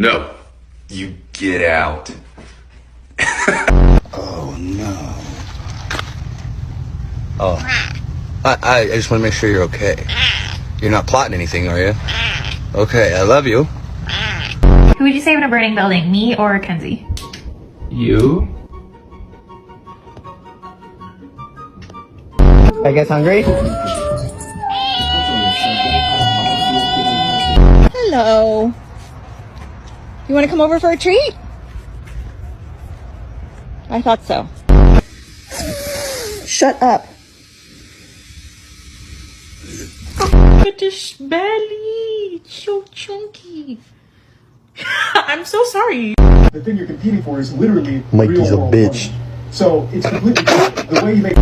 No. You get out. Oh no. Oh. I just want to make sure you're okay. You're not plotting anything, are you? Okay, I love you. Who would you save in a burning building, me or Kenzie? You? I guess hungry? Hello. You want to come over for a treat? I thought so. Shut up. Look at this belly. It's so chunky. I'm so sorry. The thing you're competing for is literally Mikey's real a world bitch. money. So it's completely the way you make